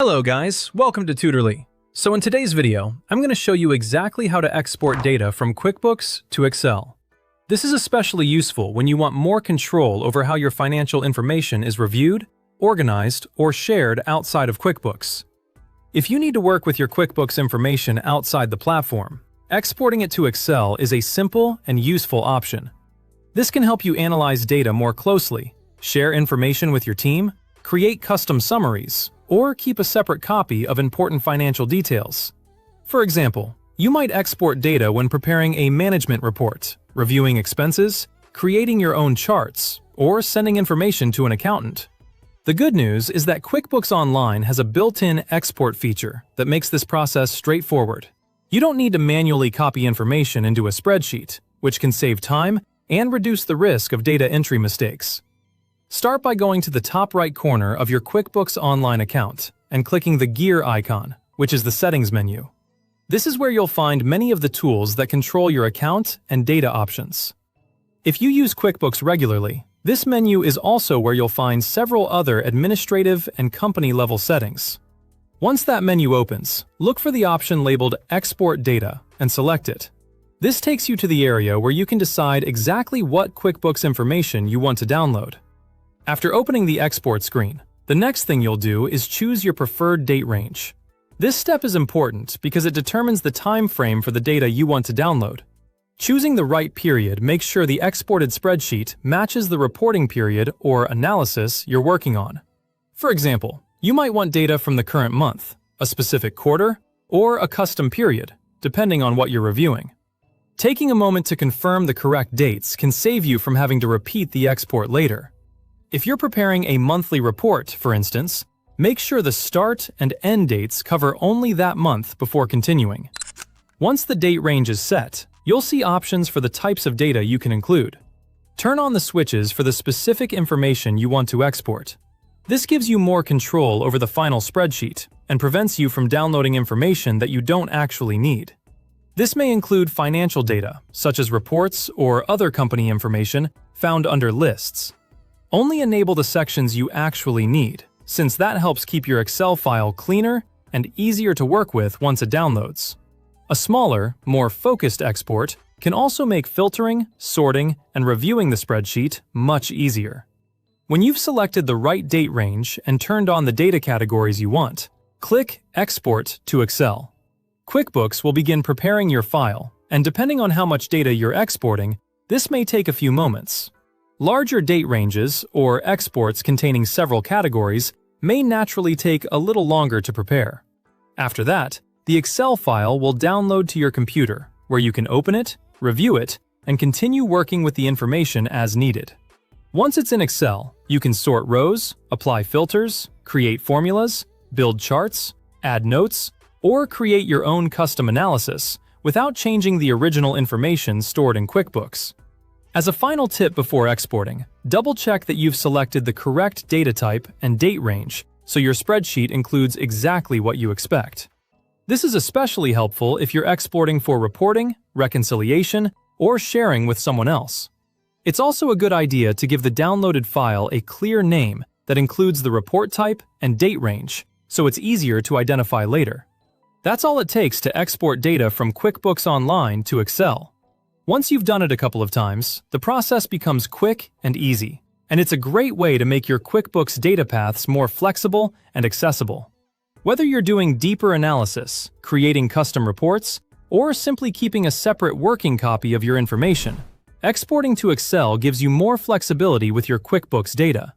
Hello guys, welcome to Tutorly. So in today's video, I'm going to show you exactly how to export data from QuickBooks to Excel. This is especially useful when you want more control over how your financial information is reviewed, organized, or shared outside of QuickBooks. If you need to work with your QuickBooks information outside the platform, exporting it to Excel is a simple and useful option. This can help you analyze data more closely, share information with your team, create custom summaries, or keep a separate copy of important financial details. For example, you might export data when preparing a management report, reviewing expenses, creating your own charts, or sending information to an accountant. The good news is that QuickBooks Online has a built-in export feature that makes this process straightforward. You don't need to manually copy information into a spreadsheet, which can save time and reduce the risk of data entry mistakes. Start by going to the top right corner of your QuickBooks Online account and clicking the gear icon, which is the settings menu. This is where you'll find many of the tools that control your account and data options. If you use QuickBooks regularly, this menu is also where you'll find several other administrative and company-level settings. Once that menu opens, look for the option labeled Export Data and select it. This takes you to the area where you can decide exactly what QuickBooks information you want to download. After opening the export screen, the next thing you'll do is choose your preferred date range. This step is important because it determines the time frame for the data you want to download. Choosing the right period makes sure the exported spreadsheet matches the reporting period or analysis you're working on. For example, you might want data from the current month, a specific quarter, or a custom period, depending on what you're reviewing. Taking a moment to confirm the correct dates can save you from having to repeat the export later. If you're preparing a monthly report, for instance, make sure the start and end dates cover only that month before continuing. Once the date range is set, you'll see options for the types of data you can include. Turn on the switches for the specific information you want to export. This gives you more control over the final spreadsheet and prevents you from downloading information that you don't actually need. This may include financial data, such as reports or other company information found under lists. Only enable the sections you actually need, since that helps keep your Excel file cleaner and easier to work with once it downloads. A smaller, more focused export can also make filtering, sorting, and reviewing the spreadsheet much easier. When you've selected the right date range and turned on the data categories you want, click Export to Excel. QuickBooks will begin preparing your file, and depending on how much data you're exporting, this may take a few moments. Larger date ranges, or exports containing several categories, may naturally take a little longer to prepare. After that, the Excel file will download to your computer, where you can open it, review it, and continue working with the information as needed. Once it's in Excel, you can sort rows, apply filters, create formulas, build charts, add notes, or create your own custom analysis without changing the original information stored in QuickBooks. As a final tip before exporting, double-check that you've selected the correct data type and date range so your spreadsheet includes exactly what you expect. This is especially helpful if you're exporting for reporting, reconciliation, or sharing with someone else. It's also a good idea to give the downloaded file a clear name that includes the report type and date range, so it's easier to identify later. That's all it takes to export data from QuickBooks Online to Excel. Once you've done it a couple of times, the process becomes quick and easy, and it's a great way to make your QuickBooks data paths more flexible and accessible. Whether you're doing deeper analysis, creating custom reports, or simply keeping a separate working copy of your information, exporting to Excel gives you more flexibility with your QuickBooks data.